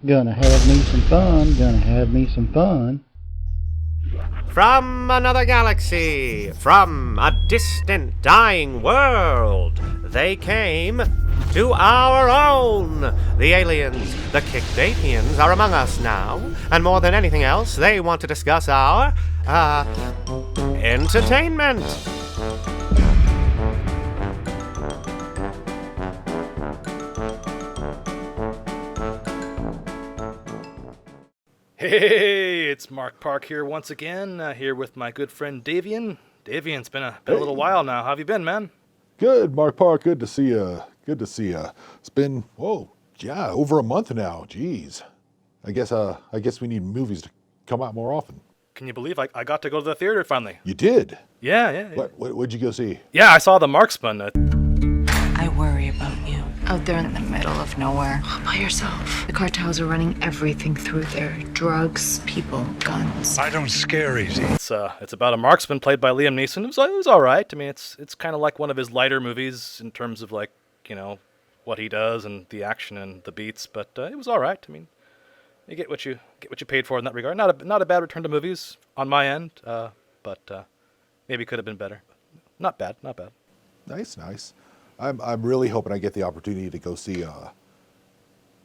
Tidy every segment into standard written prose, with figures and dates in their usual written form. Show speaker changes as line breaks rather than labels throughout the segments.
Gonna have me some fun, gonna have me some fun.
From another galaxy, from a distant, dying world, they came to our own. The aliens, the Kikbaitians, are among us now, and more than anything else, they want to discuss our, entertainment.
Hey, it's Mark Park here once again, here with my good friend Davian. Davian, it's been a little while now. How have you been, man?
Good, Mark Park. Good to see you. Good to see you. It's been, over a month now. Jeez. I guess we need movies to come out more often.
Can you believe I got to go to the theater finally?
You did?
Yeah.
What'd you go see?
Yeah, I saw The Marksman.
I worry about you. Out there in the middle of nowhere, all by yourself. The cartels are running everything through there. Drugs, people, guns.
I don't scare easy.
It's about a marksman played by Liam Neeson. It was all right. I mean, it's kind of like one of his lighter movies in terms of like, what he does and the action and the beats, but it was all right. I mean, you get what you paid for in that regard. Not a bad return to movies on my end, but maybe could have been better. Not bad.
Nice. I'm really hoping I get the opportunity to go see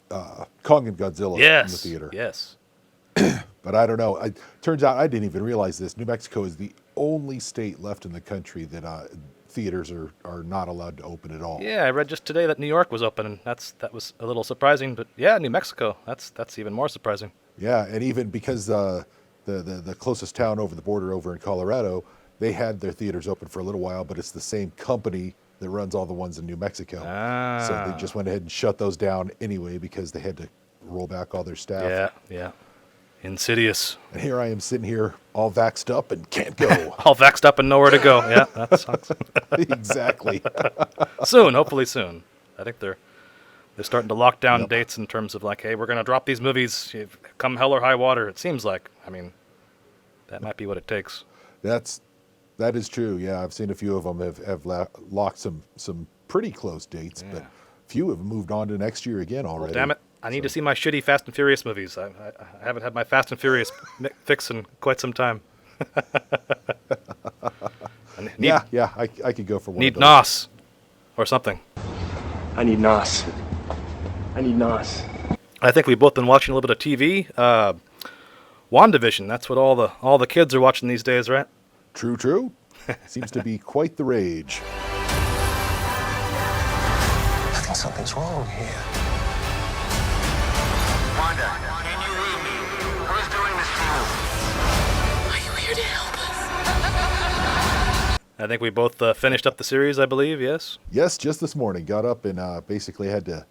Kong and Godzilla in the theater.
Yes.
But I don't know. Turns out I didn't even realize this. New Mexico is the only state left in the country that theaters are not allowed to open at all.
Yeah, I read just today that New York was open, and that was a little surprising. But yeah, New Mexico, that's even more surprising.
Yeah, and even because the closest town over the border over in Colorado, they had their theaters open for a little while, but it's the same company that runs all the ones in New Mexico. So they just went ahead and shut those down anyway because they had to roll back all their staff.
Yeah. Insidious.
And here I am sitting here all vaxxed up and can't go.
All vaxxed up and nowhere to go. Yeah, that sucks.
Exactly.
Hopefully soon. I think they're starting to lock down dates in terms of like, hey, we're going to drop these movies, come hell or high water. It seems like, I mean, that might be what it takes.
That is true. Yeah, I've seen a few of them have locked some pretty close dates, but few have moved on to next year again already.
Well, damn it. I need to see my shitty Fast and Furious movies. I haven't had my Fast and Furious fix in quite some time.
I could go for one.
Need NOS or something.
I need NOS.
I think we've both been watching a little bit of TV. WandaVision. That's what all the kids are watching these days, right?
True. Seems to be quite the rage.
I think something's wrong here.
Wanda, can you read me? Who's doing this to you?
Are you here to help us?
I think we both finished up the series, I believe, yes?
Yes, just this morning. Got up and basically had to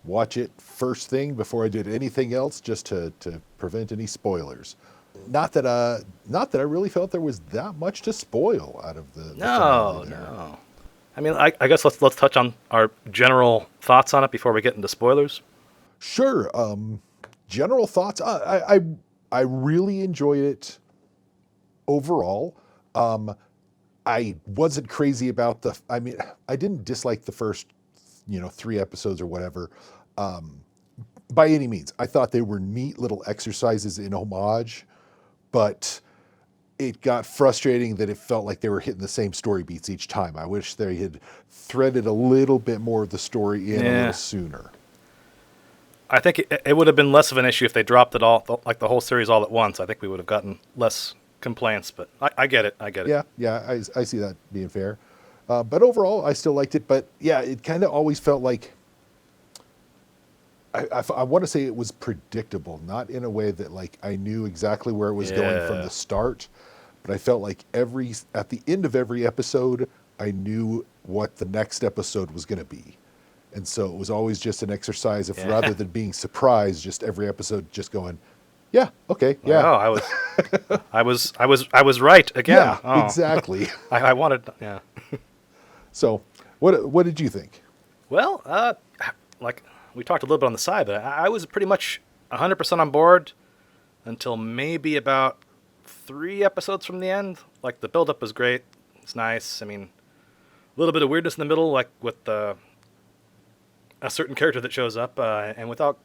watch it first thing before I did anything else just to prevent any spoilers. Not that I really felt there was that much to spoil out of the finale there.
No. I mean, I guess let's touch on our general thoughts on it before we get into spoilers.
Sure. General thoughts. I really enjoyed it overall. I wasn't crazy about I didn't dislike the first 3 episodes or whatever. By any means. I thought they were neat little exercises in homage, but it got frustrating that it felt like they were hitting the same story beats each time. I wish they had threaded a little bit more of the story in a little sooner.
I think it would have been less of an issue if they dropped it all, like the whole series all at once. I think we would have gotten less complaints, but I get it.
Yeah, I see that being fair. But overall, I still liked it. But yeah, it kind of always felt like, I want to say it was predictable, not in a way that like I knew exactly where it was going from the start, but I felt like at the end of every episode, I knew what the next episode was going to be. And so it was always just an exercise of rather than being surprised, just every episode just going, yeah, okay, yeah.
Oh, I was right again.
Yeah, exactly.
I wanted,
So, what did you think?
Well, like we talked a little bit on the side, but I was pretty much 100% on board until maybe about 3 episodes from the end. Like the build-up was great. It's nice. I mean, a little bit of weirdness in the middle, like with a certain character that shows up, and without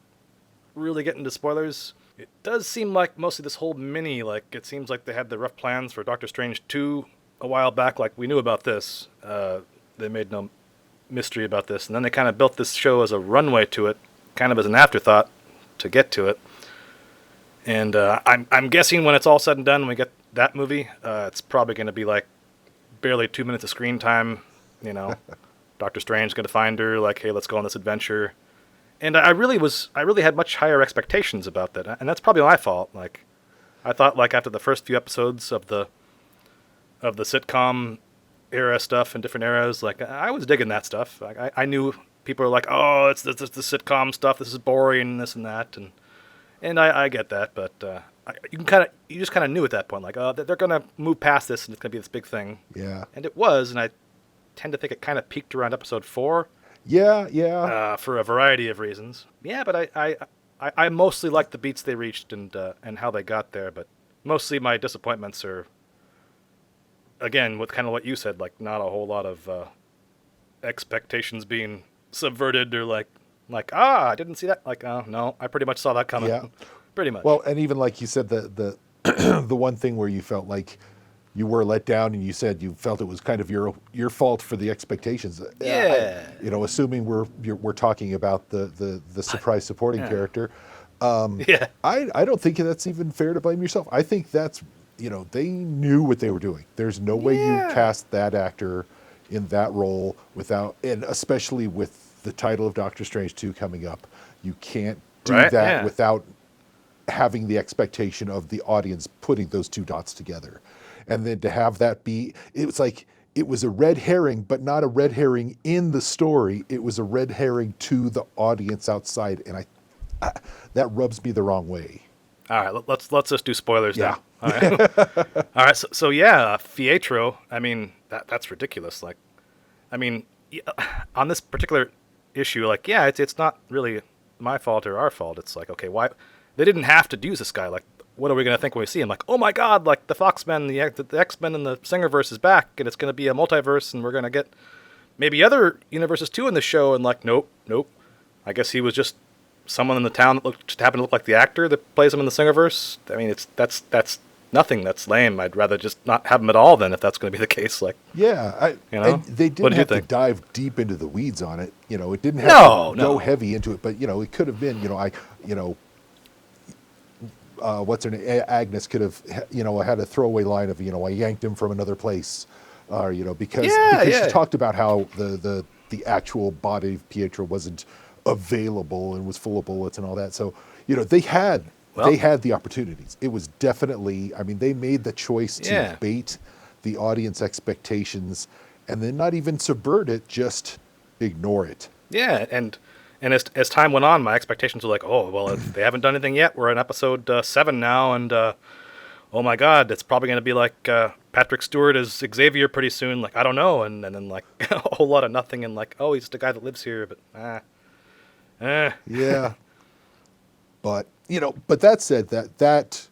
really get into spoilers, it does seem like mostly this whole mini, like, it seems like they had the rough plans for Doctor Strange 2 a while back. Like, we knew about this. They made no mystery about this. And then they kind of built this show as a runway to it, kind of as an afterthought to get to it. And I'm guessing when it's all said and done, when we get that movie, it's probably going to be like barely 2 minutes of screen time. You know, Doctor Strange going to find her, like, hey, let's go on this adventure. And I really had much higher expectations about that, and that's probably my fault. Like, I thought, like, after the first few episodes of the sitcom era stuff in different eras, like, I was digging that stuff. I knew people were like, oh, it's the sitcom stuff. This is boring, this and that, and I get that, but you just kind of knew at that point, like, oh, they're gonna move past this, and it's gonna be this big thing.
Yeah.
And it was, and I tend to think it kind of peaked around episode 4.
Yeah.
For a variety of reasons. Yeah, but I mostly like the beats they reached and how they got there, but mostly my disappointments are, again, with kind of what you said, like, not a whole lot of expectations being subverted, or like, I didn't see that. Like, oh, no, I pretty much saw that coming.
Yeah.
Pretty much.
Well, and even like you said, the the one thing where you felt like you were let down, and you said you felt it was kind of your fault for the expectations.
Yeah.
Assuming we're talking about the surprise supporting character.
Yeah.
I don't think that's even fair to blame yourself. I think that's, they knew what they were doing. There's no way you cast that actor in that role without, and especially with the title of Doctor Strange 2 coming up, you can't do that without having the expectation of the audience putting those two dots together. And then to have that be, it was like, it was a red herring, but not a red herring in the story. It was a red herring to the audience outside. And I that rubs me the wrong way.
All right, let's just do spoilers
Yeah.
now. All right, all right. So yeah, Fietro. I mean, that's ridiculous. Like, I mean, on this particular issue, like, yeah, it's not really my fault or our fault. It's like, okay, why they didn't have to use this guy? Like, what are we gonna think when we see him? Like, oh my God, like the Foxmen, the X-Men, and the Singerverse is back, and it's gonna be a multiverse, and we're gonna get maybe other universes too in the show. And like, nope. I guess he was just someone in the town that just happened to look like the actor that plays him in the Singerverse. I mean, that's nothing. That's lame. I'd rather just not have him at all then, if that's going to be the case. Like,
yeah, and they didn't have to dive deep into the weeds on it. It didn't have to go heavy into it, but it could have been. What's her name? Agnes could have, had a throwaway line of, I yanked him from another place, or because she talked about how the actual body of Pietro wasn't available and was full of bullets and all that. So, they had the opportunities. It was definitely, I mean, they made the choice to bait the audience expectations and then not even subvert it, just ignore it.
Yeah, and as time went on, my expectations were like, oh, well, if they haven't done anything yet. We're on episode 7 now, and oh my God, it's probably going to be like Patrick Stewart as Xavier pretty soon. Like, I don't know, and then like a whole lot of nothing, and like, oh, he's the guy that lives here, but
Yeah. But but that said, that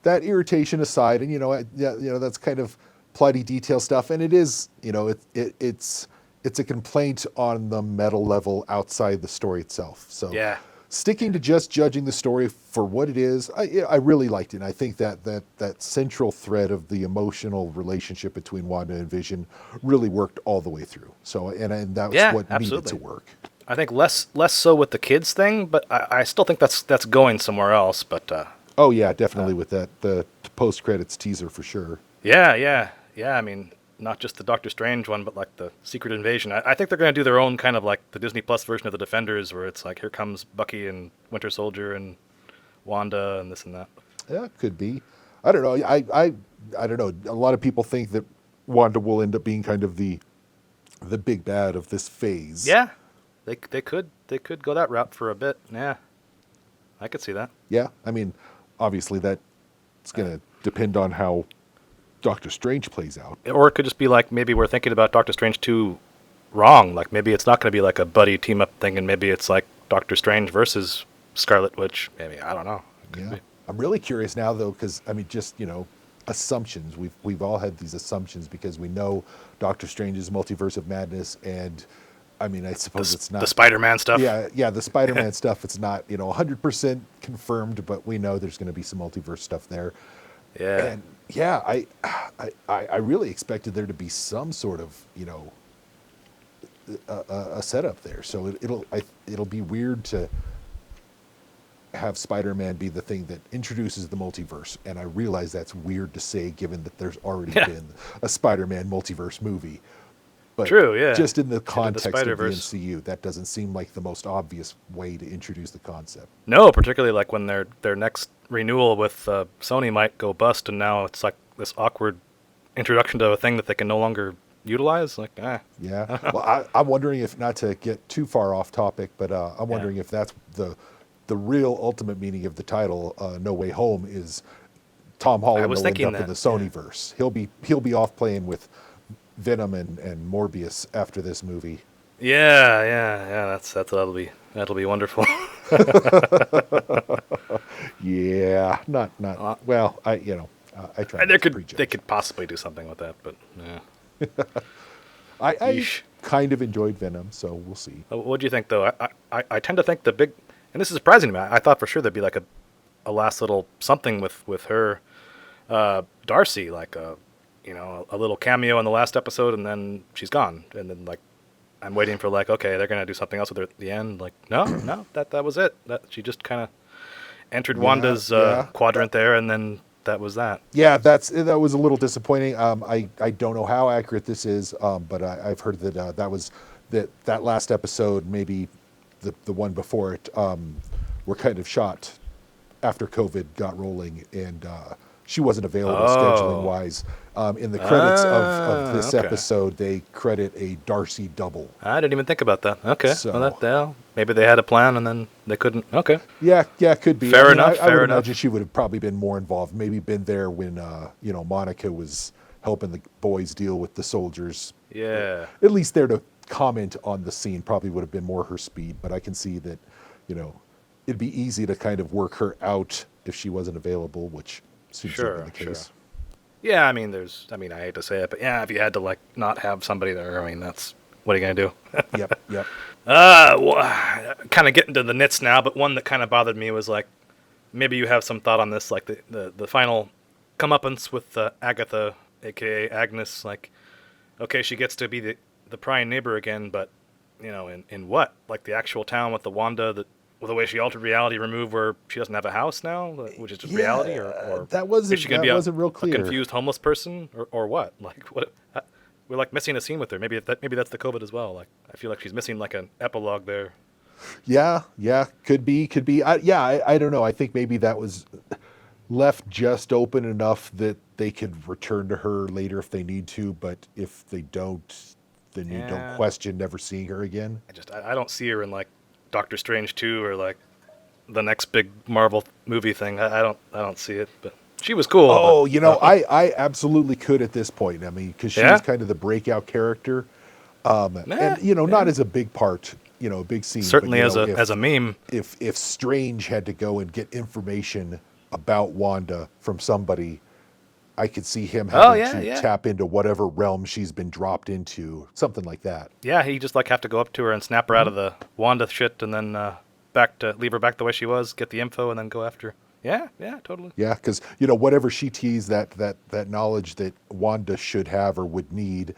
irritation aside, and that's kind of plotty detail stuff, and it is, it's a complaint on the meta level outside the story itself. So sticking to just judging the story for what it is, I really liked it. And I think that central thread of the emotional relationship between Wanda and Vision really worked all the way through. So and that was what needed to work.
I think less so with the kids thing, but I still think that's going somewhere else. But
oh yeah, definitely with the post credits teaser for sure.
Yeah. I mean, not just the Doctor Strange one, but like the Secret Invasion. I think they're going to do their own kind of like the Disney Plus version of the Defenders, where it's like, here comes Bucky and Winter Soldier and Wanda and this and that.
Yeah, could be. I don't know. I don't know. A lot of people think that Wanda will end up being kind of the big bad of this phase.
Yeah. They could go that route for a bit. Yeah, I could see that.
Yeah, I mean, obviously that's going to depend on how Doctor Strange plays out.
Or it could just be like, maybe we're thinking about Doctor Strange 2 wrong. Like, maybe it's not going to be like a buddy team up thing, and maybe it's like Doctor Strange versus Scarlet Witch. Maybe, I don't know.
Yeah, I'm really curious now though, because I mean, just assumptions. We've all had these assumptions because we know Doctor Strange's Multiverse of Madness and I mean, I suppose it's not
the Spider-Man stuff.
Yeah, the Spider-Man stuff. It's not 100% confirmed, but we know there's going to be some multiverse stuff there.
Yeah.
And yeah, I really expected there to be some sort of a setup there. So it'll be weird to have Spider-Man be the thing that introduces the multiverse. And I realize that's weird to say, given that there's already been a Spider-Man multiverse movie. But
True, yeah.
just in the context of the
Spider-Verse.
MCU, that doesn't seem like the most obvious way to introduce the concept.
No, particularly like when their next renewal with Sony might go bust, and now it's like this awkward introduction to a thing that they can no longer utilize. Like,
Yeah. Well, I'm wondering if, not to get too far off topic, but I'm wondering if that's the real ultimate meaning of the title, No Way Home, is Tom Holland will end up in the Sonyverse. He'll be off playing with Venom and Morbius after this movie.
Yeah. That'll be wonderful.
Yeah, not well. I try.
They could possibly do something with that, but yeah.
I kind of enjoyed Venom, so we'll see.
What do you think, though? I tend to think the big, and this is surprising to me. I thought for sure there'd be like a last little something with her, Darcy, like a little cameo in the last episode, and then she's gone, and then like I'm waiting for like, okay, they're gonna do something else with her at the end. Like, no, that was it. That she just kind of entered Wanda's quadrant there, and then that was that. Yeah,
that was a little disappointing. I don't know how accurate this is, but I've heard that that last episode, maybe the one before it, were kind of shot after COVID got rolling, and she wasn't available scheduling wise. In the credits of this episode, they credit a Darcy double.
I didn't even think about that. Okay, so maybe they had a plan and then they couldn't. Okay.
Yeah, could be.
Fair enough.
I would imagine she would have probably been more involved. Maybe been there when Monica was helping the boys deal with the soldiers.
Yeah.
At least there to comment on the scene probably would have been more her speed. But I can see that, it'd be easy to kind of work her out if she wasn't available, which seems to be the case.
Sure. Yeah, I mean, I hate to say it, but yeah, if you had to like not have somebody there, I mean, what are you gonna do?
Yep.
Kind of getting to the nits now, but one that kind of bothered me was like, maybe you have some thought on this, like the final comeuppance with Agatha, aka Agnes. Like, okay, she gets to be the prying neighbor again, but in what? Like the actual town with the Wanda with the way she altered reality, remove where she doesn't have a house now, which is just reality, or is she gonna be
wasn't real clear.
A confused homeless person, or what? Like what? We're like missing a scene with her. Maybe that's the COVID as well. Like I feel like she's missing like an epilogue there.
Yeah, could be. I don't know. I think maybe that was left just open enough that they could return to her later if they need to. But if they don't, then you don't question never seeing her again.
I don't see her in like Doctor Strange 2 or like the next big Marvel movie thing. I don't see it, but she was cool.
Oh, I absolutely could at this point. I mean, because she was kind of the breakout character, and not as a big part, a big scene.
Certainly
but,
as a meme.
If Strange had to go and get information about Wanda from somebody, I could see him having to tap into whatever realm she's been dropped into, something like that.
Yeah, he just like have to go up to her and snap her out of the Wanda shit, and then leave her back the way she was, get the info, and then go after her. Yeah, totally.
Yeah, because whatever she teased that knowledge that Wanda should have or would need,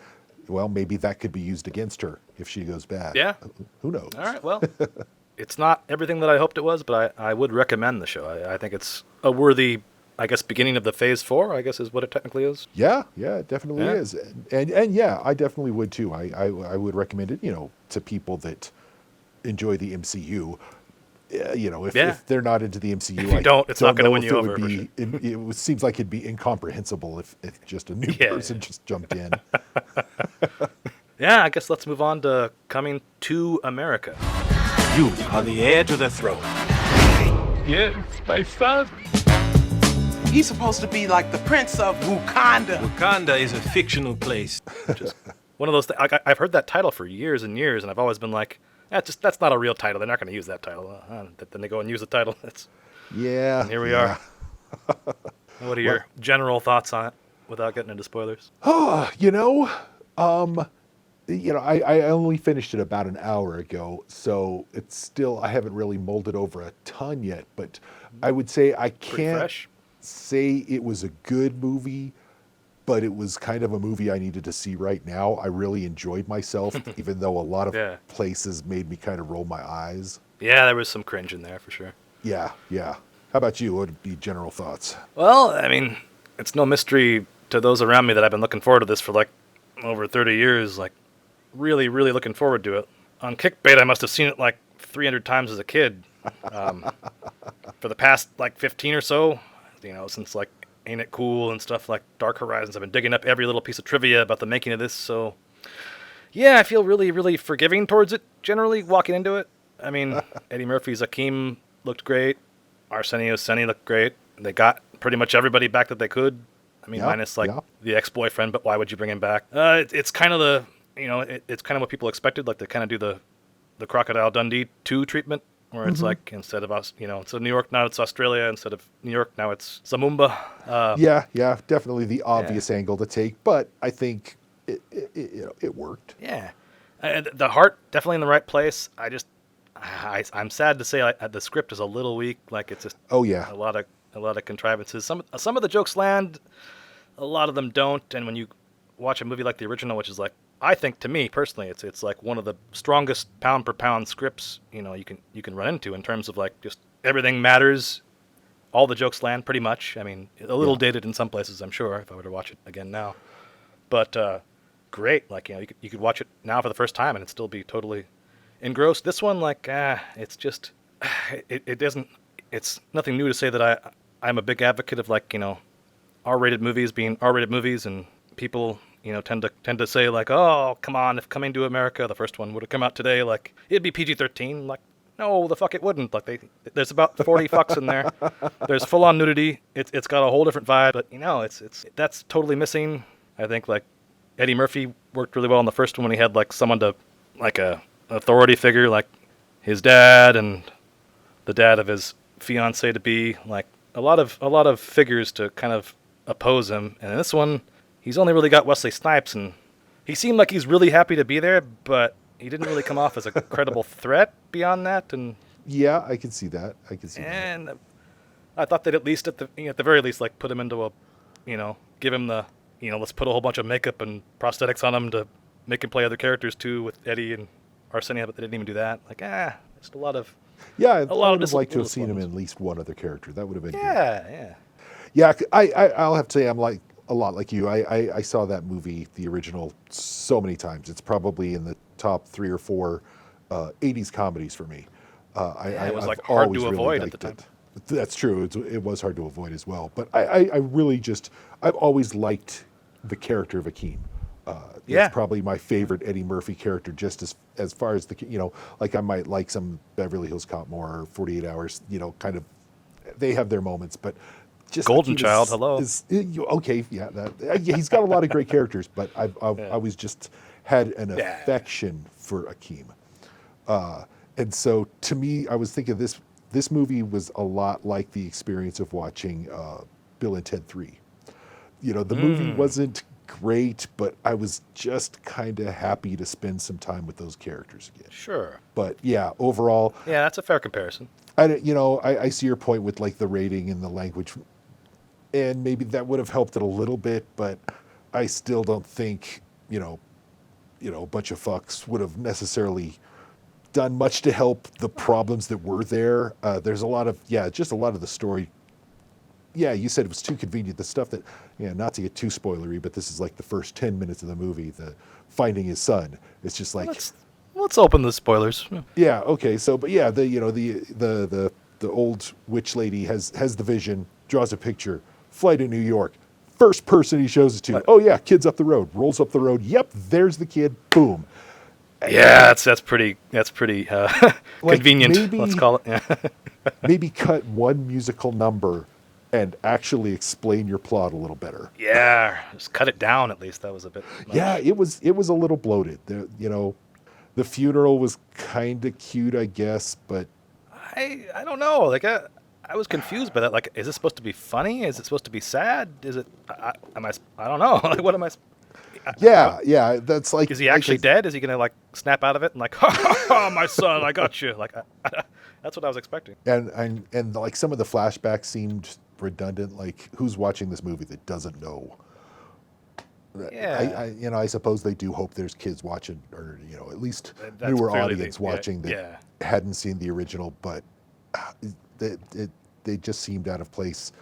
well, maybe that could be used against her if she goes bad.
Yeah,
who knows?
All right, well, it's not everything that I hoped it was, but I would recommend the show. I think it's a worthy, I guess, beginning of the phase 4, I guess is what it technically is.
Yeah, it definitely is. And yeah, I definitely would too. I would recommend it, to people that enjoy the MCU. If they're not into the MCU,
it's not going to win you over.
It seems like it'd be incomprehensible if just a new person just jumped in.
Yeah, I guess let's move on to coming to America.
You are the heir to the throne.
Yes, my son.
He's supposed to be like the prince of Wakanda.
Wakanda is a fictional place.
Just one of those things. I've heard that title for years and years, and I've always been like, that's not a real title. They're not going to use that title. Then they go and use the title. And here we are. What are your general thoughts on it, without getting into spoilers?
I only finished it about an hour ago, so it's still, I haven't really molded over a ton yet, but I would say I
Pretty
can't
fresh.
say it was a good movie, but it was kind of a movie I needed to see right now. I really enjoyed myself, even though a lot of
Yeah.
places made me kind of roll my eyes.
Yeah, there was some cringe in there for sure.
Yeah, yeah. How about you? What would be general thoughts?
Well, I mean, it's no mystery to those around me that I've been looking forward to this for like over 30 years. Like, really, really looking forward to it. On Kikbait, I must have seen it like 300 times as a kid. For the past like 15 or so, since like Ain't It Cool and stuff like Dark Horizons, I've been digging up every little piece of trivia about the making of this. So, yeah, I feel really, really forgiving towards it generally walking into it. I mean, Eddie Murphy's Akeem looked great. Arsenio Seni looked great. They got pretty much everybody back that they could. I mean, minus like the ex-boyfriend, but why would you bring him back? It's kind of it's kind of what people expected. Like they kind of do the Crocodile Dundee 2 treatment, where it's like instead of us, instead of New York, now it's Australia. Instead of New York, now it's Zamumba.
Yeah, definitely the obvious angle to take, but I think it worked.
Yeah, the heart definitely in the right place. I'm sad to say the script is a little weak. Like it's just a lot of contrivances. Some of the jokes land, a lot of them don't. And when you watch a movie like the original, which is like, I think to me personally, it's like one of the strongest pound per pound scripts you can run into in terms of like just everything matters. All the jokes land pretty much. I mean, a little dated in some places, I'm sure, if I were to watch it again now. But great. Like you could watch it now for the first time and it'd still be totally engrossed. This one, like, it's just, it doesn't, it's nothing new to say that I'm a big advocate of like, R-rated movies being R-rated movies, and people, tend to say like, oh, come on, if Coming to America, the first one, would have come out today, like, it'd be PG-13. Like, no, the fuck it wouldn't. Like, there's about 40 fucks in there. There's full-on nudity. It's got a whole different vibe, but, that's totally missing. I think, like, Eddie Murphy worked really well in the first one when he had, like, someone to, like, a authority figure, like his dad and the dad of his fiance to be, like a lot of figures to kind of oppose him. And in this one, he's only really got Wesley Snipes, and he seemed like he's really happy to be there, but he didn't really come off as a credible threat beyond that. And
yeah, I can see that.
And I thought that at least at the very least, like put him into a, give him the, let's put a whole bunch of makeup and prosthetics on him to make him play other characters too with Eddie and Arsenio, but they didn't even do that. Like, just a lot of...
Yeah, I would have liked to have seen him in at least one other character. That would have been good. Yeah, I'll have to say I'm like a lot like you. I saw that movie, the original, so many times. It's probably in the top 3 or 4 80s comedies for me.
It was like hard to avoid at the time.
That's true. It was hard to avoid as well. But I really I've always liked the character of Akeem. It's probably my favorite Eddie Murphy character, just as far as the, like I might like some Beverly Hills Cop more, or 48 Hours, kind of, they have their moments, but just
Golden
Akeem
Child, hello.
Okay, he's got a lot of great characters, but I've always just had an affection for Akeem. And so to me, I was thinking this movie was a lot like the experience of watching Bill and Ted 3. The movie wasn't great, but I was just kind of happy to spend some time with those characters again.
Sure.
But yeah, overall,
that's a fair comparison.
I see your point with like the rating and the language, and maybe that would have helped it a little bit, but I still don't think a bunch of fucks would have necessarily done much to help the problems that were there. There's a lot of just a lot of the story. Yeah, you said it was too convenient. The stuff that, not to get too spoilery, but this is like the first 10 minutes of the movie, the finding his son. It's just like,
let's open the spoilers.
Yeah, okay. So, but yeah, the old witch lady has the vision, draws a picture, fly to New York. First person he shows it to. Oh yeah, kid's up the road. Rolls up the road. Yep, there's the kid. Boom.
Yeah, that's pretty convenient.
Maybe,
let's call it. Yeah.
Maybe cut one musical number and actually explain your plot a little better.
Yeah, just cut it down at least. That was a bit much.
Yeah, it was a little bloated. The funeral was kind of cute, I guess, but
I don't know. Like I was confused by that. Like, is it supposed to be funny? Is it supposed to be sad? Is it? I don't know. Like, what am I?
Yeah. That's like,
Is he actually dead? Is he gonna like snap out of it and like, ha, my son, I got you? Like, that's what I was expecting.
And like some of the flashbacks seemed redundant. Like, who's watching this movie that doesn't know?
Yeah.
I suppose they do hope there's kids watching, or at least
That's
newer
clearly
audience
the-
watching that
yeah.
hadn't seen the original, but they just seemed out of place.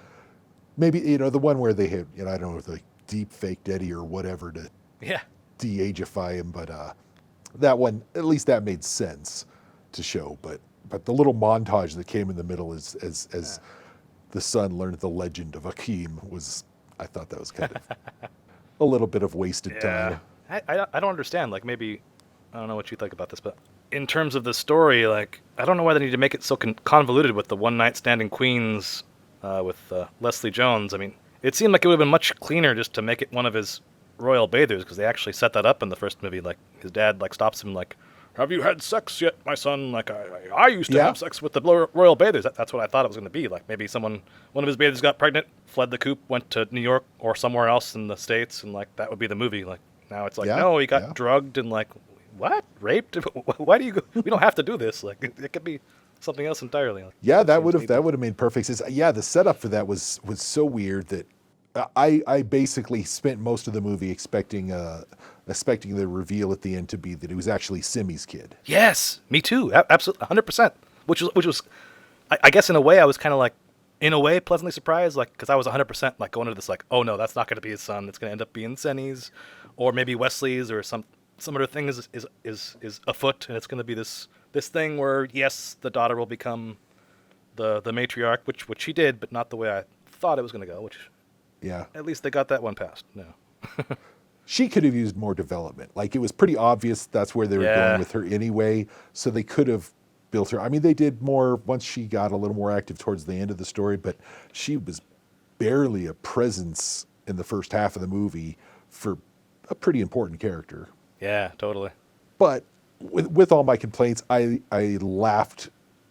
Maybe the one where they had I don't know, the deep faked Eddie or whatever to
Yeah.
de-ageify him, but that one, at least that made sense to show. But the little montage that came in the middle as the son learned the legend of Akeem I thought that was kind of a little bit of wasted time.
I don't understand. Like, maybe, I don't know what you think about this, but in terms of the story, like, I don't know why they need to make it so convoluted with the one night standing queens with Leslie Jones. I mean, it seemed like it would have been much cleaner just to make it one of his royal bathers, because they actually set that up in the first movie. Like, his dad like stops him like, "Have you had sex yet, my son?" Like, I used to have sex with the royal bathers. That's what I thought it was going to be. Like, maybe one of his bathers got pregnant, fled the coop, went to New York or somewhere else in the States, and like that would be the movie. Like, now it's like, no, he got drugged and like, what? Raped? Why do you go? We don't have to do this. Like, it could be something else entirely. Like,
That would have made perfect sense. Yeah, the setup for that was so weird that I basically spent most of the movie expecting the reveal at the end to be that it was actually Simi's kid.
Yes, me too. Absolutely, 100%. Which was, I guess in a way I was kind of like, in a way pleasantly surprised, like, because I was 100% like going into this like, oh no, that's not going to be his son. It's going to end up being Senny's, or maybe Wesley's, or some other thing is afoot, and it's going to be this thing where yes, the daughter will become the matriarch, which she did, but not the way I thought it was going to go. Which,
yeah,
at least they got that one passed. No.
She could have used more development. Like, it was pretty obvious that's where they were going with her anyway, so they could have built her. I mean, they did more once she got a little more active towards the end of the story, but she was barely a presence in the first half of the movie for a pretty important character.
Yeah, totally.
But with all my complaints, I laughed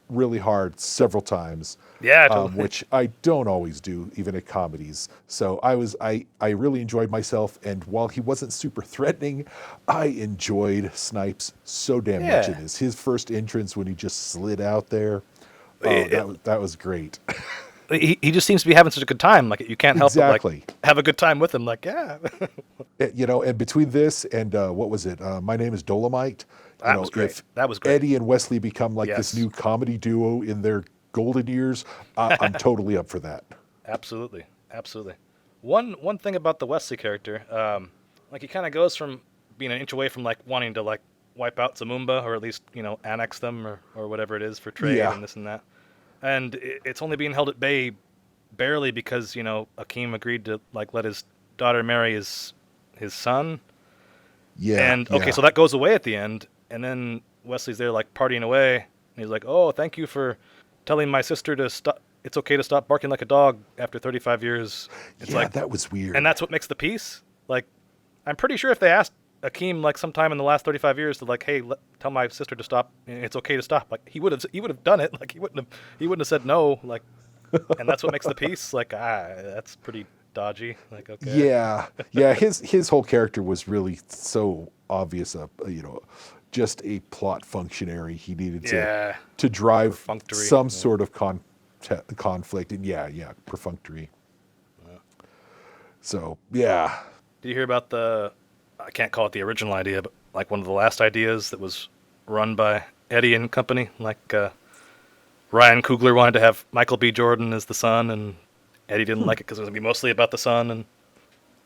really hard several times.
Yeah, totally.
Which I don't always do, even at comedies. So I really enjoyed myself, and while he wasn't super threatening, I enjoyed Snipes so damn much in this. His first entrance when he just slid out there, that was great.
He just seems to be having such a good time. Like, you can't help but like have a good time with him. Like, yeah.
And between this and what was it? My Name is Dolomite.
That was great.
If
That was great.
Eddie and Wesley become like this new comedy duo in their golden years, I'm totally up for that.
Absolutely. One thing about the Wesley character, like, he kind of goes from being an inch away from like wanting to like wipe out Zamumba, or at least annex them or whatever it is for trade and this and that, and it's only being held at bay barely because Akeem agreed to like let his daughter marry his son. Yeah. And okay, so that goes away at the end. And then Wesley's there, like, partying away. And he's like, "Oh, thank you for telling my sister to stop. It's okay to stop barking like a dog after 35 years." It's like,
that was weird.
And that's what makes the peace. Like, I'm pretty sure if they asked Akeem, like, sometime in the last 35 years to, like, hey, tell my sister to stop, it's okay to stop, like, he would have done it. Like, he wouldn't have said no. Like, and that's what makes the peace. Like, that's pretty dodgy. Like, okay.
Yeah. His whole character was really so obvious. Just a plot functionary. He needed to drive some sort of conflict, and perfunctory. So yeah.
Did you hear about I can't call it the original idea, but like one of the last ideas that was run by Eddie and company? Like, Ryan Coogler wanted to have Michael B. Jordan as the son, and Eddie didn't like it because it was going to be mostly about the son. And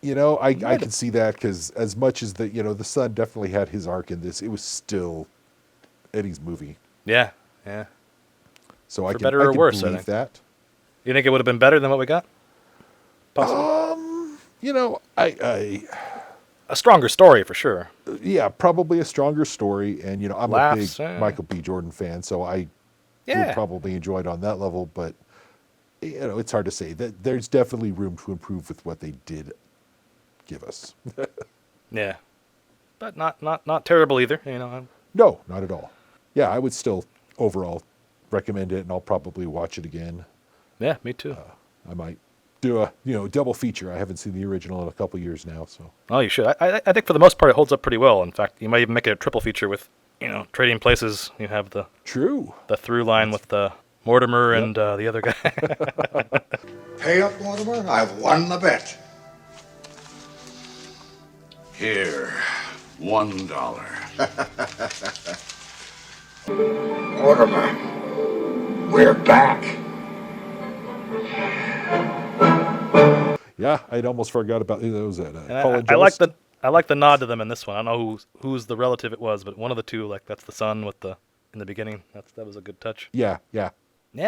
I can see that, because as much as the son definitely had his arc in this, it was still Eddie's movie.
Yeah.
So
For
I can
better or worse,
believe
I think.
that.
You think it would have been better than what we got?
Possibly.
A stronger story for sure.
Yeah, probably a stronger story, and I'm
Laughs,
a big Michael B. Jordan fan, so I would probably enjoy it on that level. But it's hard to say. That there's definitely room to improve with what they did give us.
Yeah, but not terrible either.
No, not at all. Yeah, I would still overall recommend it, and I'll probably watch it again.
Yeah, me too.
I might do a double feature. I haven't seen the original in a couple years now, so.
Oh, you should. I think for the most part it holds up pretty well. In fact, you might even make it a triple feature with, Trading Places. You have the through line with the Mortimer and the other guy.
Pay up, Mortimer. I've won the bet. Here, $1. Mortimer, we're back.
Yeah, I'd almost forgot about those.
I like the nod to them in this one. I don't know who's the relative it was, but one of the two, like that's the son with the in the beginning. That was a good touch.
Yeah.
Yeah,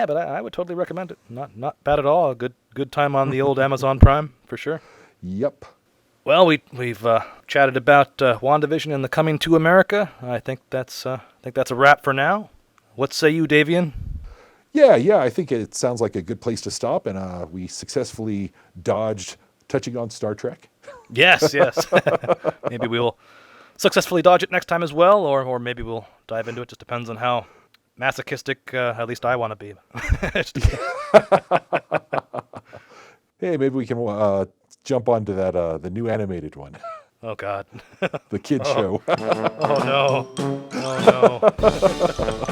but I would totally recommend it. Not bad at all. Good time on the old Amazon Prime for sure.
Yep.
Well, we've chatted about WandaVision and the coming to America. I think that's a wrap for now. What say you, Davian?
Yeah. I think it sounds like a good place to stop, and we successfully dodged touching on Star Trek.
Yes. Maybe we'll successfully dodge it next time as well, or maybe we'll dive into it. Just depends on how masochistic, at least I want to be.
Hey, maybe we can jump onto that the new animated one.
Oh God.
The kid show.
Oh no.